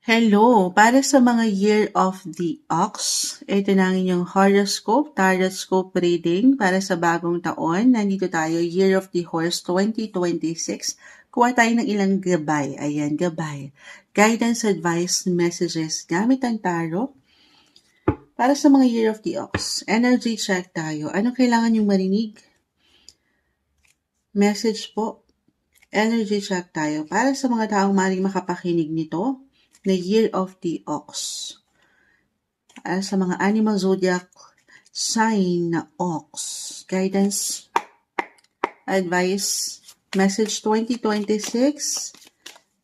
Hello! Para sa mga Year of the Ox, ito na ang inyong tarot reading para sa bagong taon. Nandito tayo, Year of the Horse 2026. Kuha tayo ng ilang gabay. Ayan, gabay. Guidance, advice, messages gamit ang tarot. Para sa mga Year of the Ox, energy check tayo. Ano kailangan yung marinig? Message po. Energy check tayo. Para sa mga taong maaaring makapakinig nito, na Year of the Ox. Sa mga animal zodiac sign na Ox. Guidance, advice, message 2026,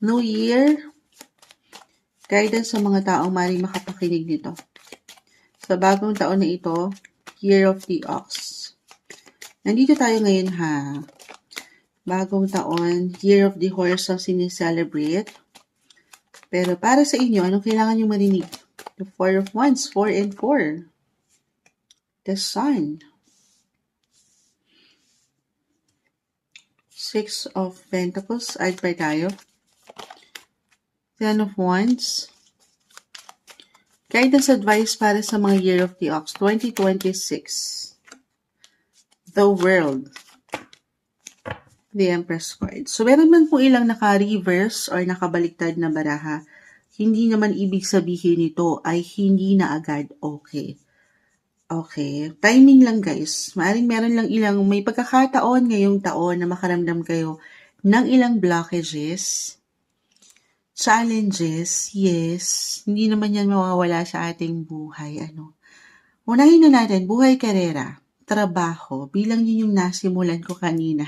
New Year. Guidance sa mga taong maaaring makapakinig nito. Sa bagong taon na ito, Year of the Ox. Nandito tayo ngayon ha. Bagong taon, Year of the Horse ang sinicelebrate. Pero para sa inyo, anong kailangan nyo marinig? The Four of Wands, 4 and 4. The Sun. 6 of Pentacles, add pa tayo. 10 of Wands. Guidance advice para sa mga Year of the Ox, 2026. The World. The Empress card. So, meron man po ilang naka-reverse or nakabaliktad na baraha, hindi naman ibig sabihin nito ay hindi na agad okay. Okay. Timing lang guys. Maaring meron lang ilang, may pagkakataon ngayong taon na makaramdam kayo ng ilang blockages, challenges, yes. Hindi naman yan mawawala sa ating buhay. Unahin na natin, buhay karera, trabaho, bilang yun yung nasimulan ko kanina.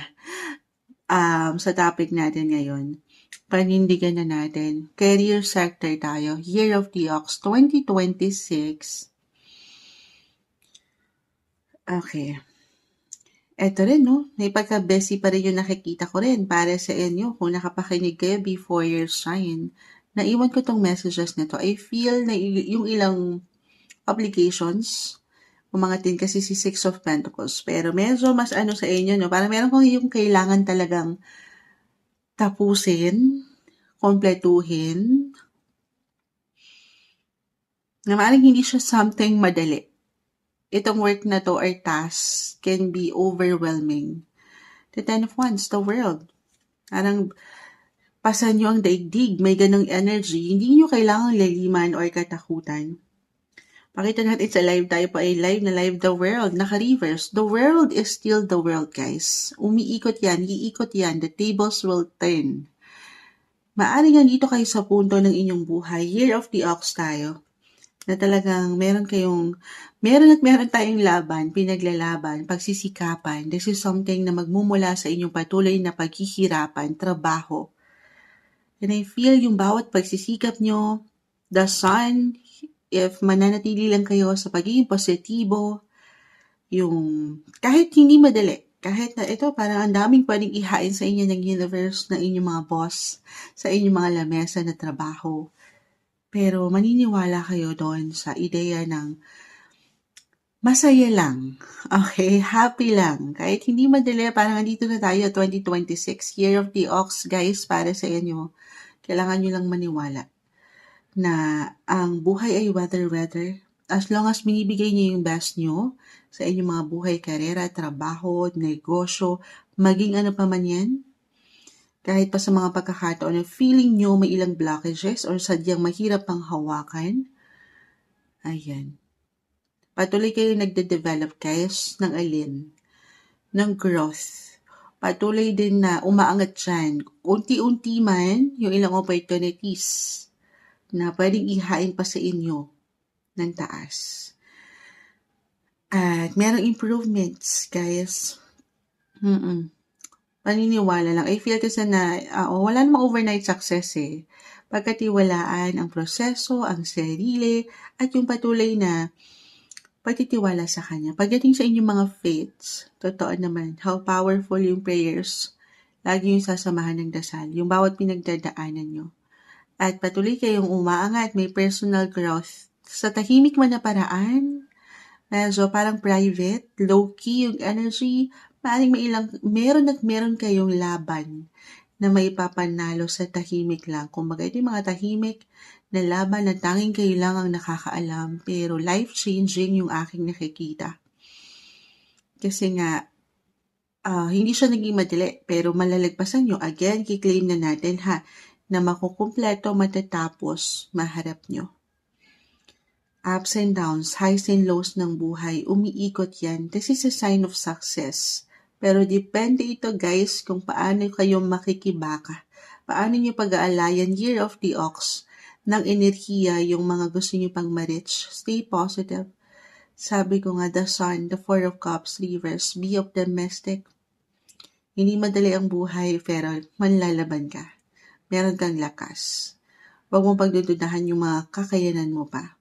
Sa topic natin ngayon, panindigan na natin. Career sector tayo. Year of the Ox 2026. Okay. Eto rin, no? May pagka-busy pa rin yung nakikita ko rin para sa inyo kung nakapakinig kayo before your sign. Naiwan ko tong messages na to. I feel na yung ilang applications, umangatin kasi si Six of Pentacles. Pero medyo mas sa inyo, no? Parang meron kong yung kailangan talagang tapusin, kompletuhin, na maaaring hindi siya something madali. Itong work na to or task can be overwhelming. The 10 of Wands, the world. Parang pasan nyo ang daigdig, may ganong energy, hindi nyo kailangang laliman or katakutan. Pakita natin sa live tayo po ay live na live the world, naka-reverse. The world is still the world, guys. Umiikot yan, iikot yan. The tables will turn. Maaring nandito kayo sa punto ng inyong buhay. Year of the Ox tayo. Na talagang meron tayong laban, pinaglalaban, pagsisikapan. This is something na magmumula sa inyong patuloy na paghihirapan, trabaho. And I feel yung bawat pagsisikap nyo, the sun, if mananatili lang kayo sa pagiging positibo, yung kahit hindi madali, kahit na ito parang ang daming pwedeng ihain sa inyo ng universe, ng inyong mga boss, sa inyong mga lamesa na trabaho. Pero maniniwala kayo doon sa ideya ng masaya lang, okay, happy lang. Kahit hindi madali, parang andito na tayo, 2026, Year of the Ox, guys, para sa inyo. Kailangan nyo lang maniwala na ang buhay ay weather. As long as binibigay niyo yung best nyo sa inyong mga buhay, karera, trabaho, negosyo, maging ano pa man yan, kahit pa sa mga pagkakataon na feeling nyo may ilang blockages or sadyang mahirap pang hawakan, ayan. Patuloy kayo nagde-develop guys ng ng growth. Patuloy din na umaangat dyan. Unti-unti man yung ilang opportunities na pwedeng ihain pa sa inyo ng taas. At merong improvements, guys. Paniniwala lang. I feel kasi na wala namang overnight success eh. Pagkatiwalaan ang proseso, ang sarili, at yung patuloy na pagtitiwala sa Kanya. Pagdating sa inyong mga faiths, totoo naman, how powerful yung prayers. Lagi yung sasamahan ng dasal. Yung bawat pinagdadaanan nyo. At patuloy kayong umaangat, may personal growth. Sa tahimik man na paraan, medyo parang private, low-key yung energy, maaaring meron kayong laban na maipapanalo sa tahimik lang. Kumbaga, ito yung mga tahimik na laban na tanging kayo lang ang nakakaalam, pero life-changing yung aking nakikita. Kasi nga, hindi siya naging madali, pero malalagpasan nyo. Again, kiklaim na natin na makukumpleto matatapos maharap nyo. Ups and downs, highs and lows ng buhay, umiikot yan. This is a sign of success. Pero depende ito guys kung paano kayo makikibaka. Paano nyo pag-aalayan Year of the Ox ng enerhiya yung mga gusto nyo pang ma-reach. Stay positive. Sabi ko nga, the Sun, the Four of Cups, reverse, be optimistic. Hindi madali ang buhay, pero manlalaban ka. Meron kang lakas. Huwag mong pagdududahan yung mga kakayanan mo pa.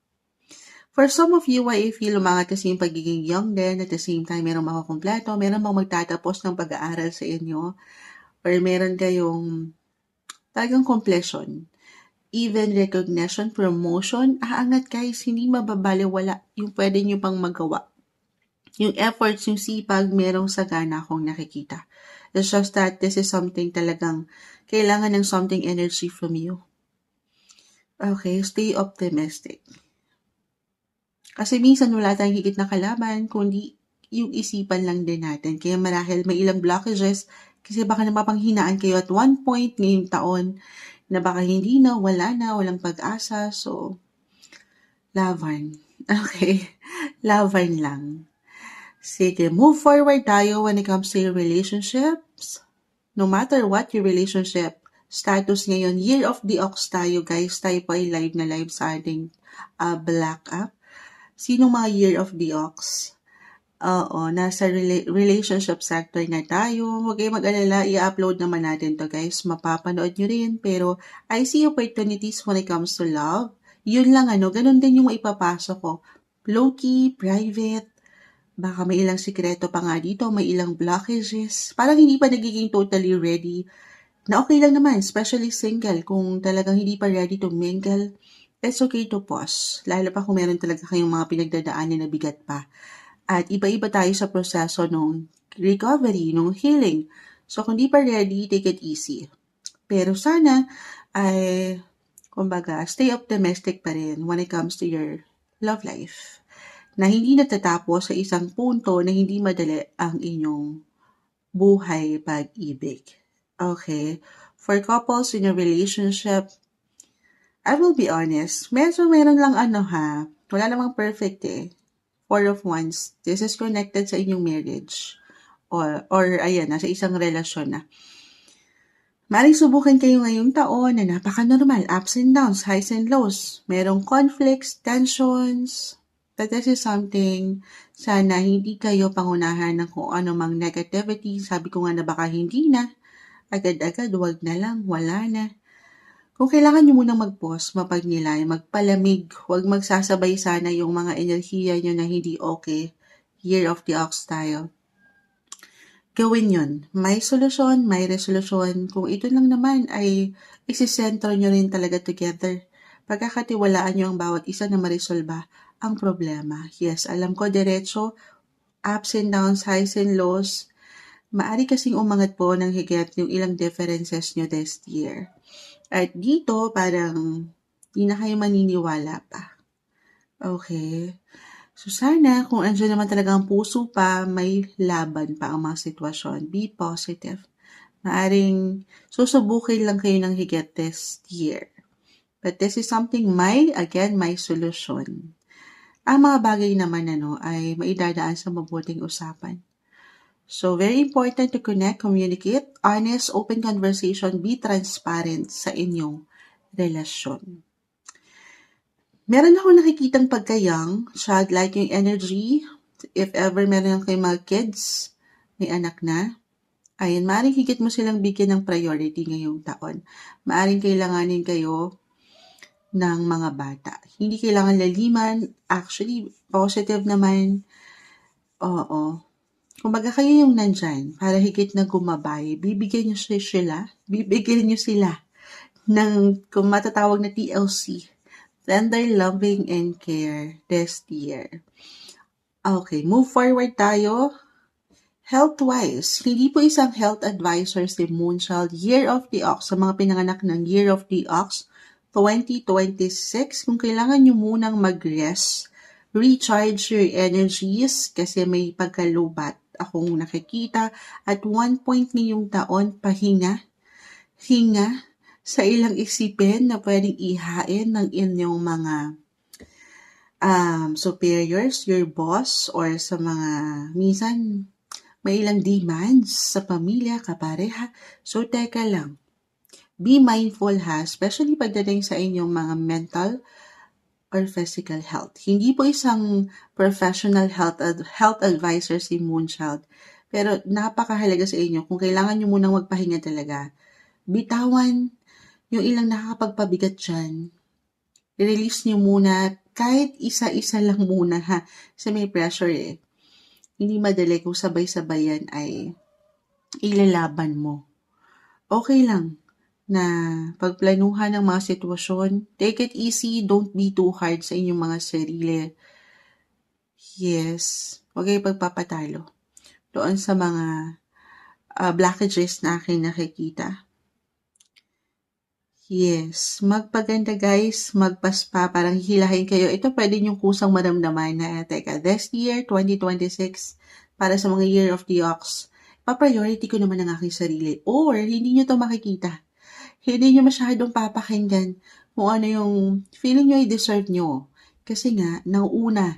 For some of you, I feel umangat kasi yung pagiging young din, at the same time, meron makukumpleto, meron bang magtatapos ng pag-aaral sa inyo, or meron kayong talagang completion, even recognition, promotion, aangat guys, hindi mababaliwala yung pwede nyo pang magawa. Yung efforts, yung sipag, merong sagana akong nakikita. It's just that this is something talagang kailangan ng something energy from you. Okay, stay optimistic. Kasi minsan wala tayong higit na kalaban, kundi yung isipan lang din natin. Kaya marahil may ilang blockages, kasi baka napapanghinaan kayo at one point ngayong taon, na baka hindi na, wala na, walang pag-asa. So, laban. Okay, laban lang. Sige, move forward tayo when it comes to your relationships. No matter what your relationship status ngayon, Year of the Ox tayo guys. Tayo po ay live na live sa ating Black App. Sinong mga Year of the Ox? Oo, nasa relationship sector na tayo. Huwag kayong mag-alala, i-upload naman natin to guys. Mapapanood nyo rin. Pero I see opportunities when it comes to love. Yun lang ganun din yung maipapasok ko. Low-key, private. Baka may ilang sikreto pa nga dito, may ilang blockages. Parang hindi pa nagiging totally ready. Na okay lang naman, especially single. Kung talagang hindi pa ready to mingle, it's okay to pause. Lalo pa kung meron talaga kayong mga pinagdadaanan na bigat pa. At iba-iba tayo sa proseso ng recovery, ng healing. So kung di pa ready, take it easy. Pero sana ay, kumbaga, stay optimistic pa rin when it comes to your love life. Na hindi natatapos sa isang punto na hindi madali ang inyong buhay pag-ibig. Okay? For couples in a relationship, I will be honest, meron lang wala namang perfect eh. Four of Wands, this is connected sa inyong marriage. Or ayan, nasa isang relasyon na. Maring subukan kayo ngayong taon na napaka-normal, ups and downs, highs and lows. Merong conflicts, tensions. But this is something, sana hindi kayo pangunahan ng kung ano mang negativity. Sabi ko nga na baka hindi na. Agad-agad, wag na lang, wala na. Kung kailangan nyo munang mag-pause, mapagnilay, magpalamig, huwag magsasabay sana yung mga enerhiya nyo na hindi okay. Year of the Ox tayo. Gawin yun. May solusyon, may resolusyon. Kung ito lang naman ay isisentro nyo rin talaga together. Pagkakatiwalaan nyo ang bawat isa na marisolba ang problema. Yes, alam ko, diretso, ups and downs, highs and lows. Maari kasing umangat po ng higit yung ilang differences nyo this year. At dito, parang di na kayo maniniwala pa. Okay. So sana, kung andyan naman talaga ang puso pa, may laban pa ang mga sitwasyon. Be positive. Maaring susubukin lang kayo ng higit this year. But this is something may solution. Ang mga bagay naman ay maidadaan sa mabuting usapan. So, very important to connect, communicate, honest, open conversation, be transparent sa inyong relasyon. Meron ako nakikitang pagka-young, childlike yung energy. If ever meron kayong mga kids, may anak na, ayun, maaaring higit mo silang bigyan ng priority ngayong taon. Maaaring kailanganin kayo ng mga bata. Hindi kailangan laliman. Actually, positive naman. Oo. Kumbaga kayo yung nandyan para higit na gumabay. Bibigyan nyo sila ng, kung matatawag na TLC, tender loving and care this year. Okay, move forward tayo. Health-wise, hindi po isang health advisor si Moonchild. Year of the Ox, sa mga pinanganak ng Year of the Ox, 2026, kung kailangan nyo munang mag-rest, recharge your energies kasi may pagkalubat akong nakikita. At one point ngayong taon, pahinga, hinga sa ilang isipin na pwedeng ihain ng inyong mga superiors, your boss, or sa mga minsan may ilang demands sa pamilya, kapareha. So, teka lang. Be mindful ha, especially pagdating sa inyong mga mental or physical health. Hindi po isang professional health advisor si Moonchild, pero napakahalaga sa inyo kung kailangan nyo munang magpahinga talaga. Bitawan yung ilang nakakapagpabigat dyan. I-release nyo muna kahit isa-isa lang muna ha, kasi may pressure eh. Hindi madali kung sabay-sabay yan ay ilalaban mo. Okay lang na pagplanuhan ng mga sitwasyon. Take it easy, don't be too hard sa inyong mga sarili. Yes, huwag kayo pagpapatalo doon sa mga blockages na aking nakikita. Yes, magpaganda guys, magpaspa, parang hihilahin kayo. Ito pwede niyong kusang maramdaman na, teka, this year, 2026, para sa mga Year of the Ox, pa-priority ko naman ang aking sarili. Or, hindi niyo to makikita. Hindi niyo masyadong papakinggan kung ano yung feeling niyo i-deserve niyo. Kasi nga, nauna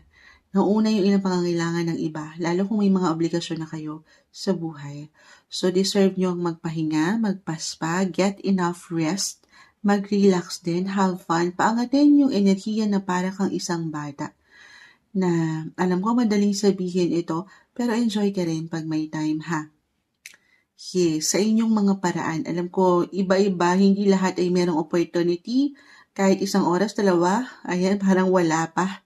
yung ilang pangangailangan ng iba, lalo kung may mga obligasyon na kayo sa buhay. So, deserve niyo ang magpahinga, magpaspa, get enough rest, mag-relax din, have fun, paangatin yung enerhiya na para kang isang bata. Na alam ko madaling sabihin ito, pero enjoy ka rin pag may time ha. Yes, sa inyong mga paraan. Alam ko, iba-iba, hindi lahat ay merong opportunity. Kahit isang oras, dalawa, ayan, parang wala pa.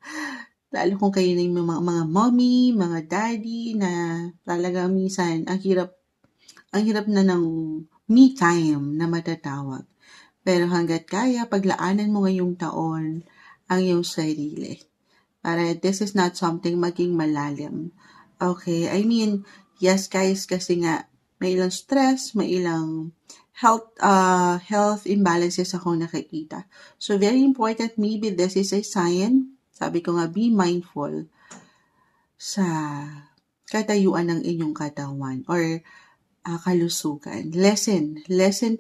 Lalo kung kayo na yung mga mommy, mga daddy, na talagang minsan, ang hirap na ng me time na matatawag. Pero hanggat kaya, paglaanan mo ngayong taon ang iyong sarili. Para this is not something maging malalim. Okay, I mean, yes guys, kasi nga, may ilang stress, may ilang health imbalances akong nakikita. So, very important, maybe this is a sign. Sabi ko nga, be mindful sa katayuan ng inyong katawan or kalusugan. Listen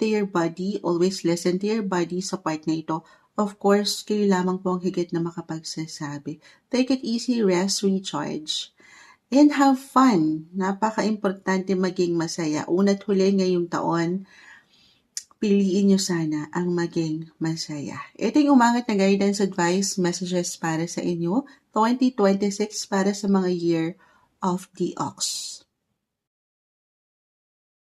to your body. Always listen to your body sa part na ito. Of course, kayo lamang po ang higit na makapagsasabi. Take it easy, rest, recharge, and have fun. Napaka-importante maging masaya. Una't huli ngayong taon, piliin nyo sana ang maging masaya. Ito yung umangat na guidance, advice, messages para sa inyo. 2026 para sa mga Year of the Ox.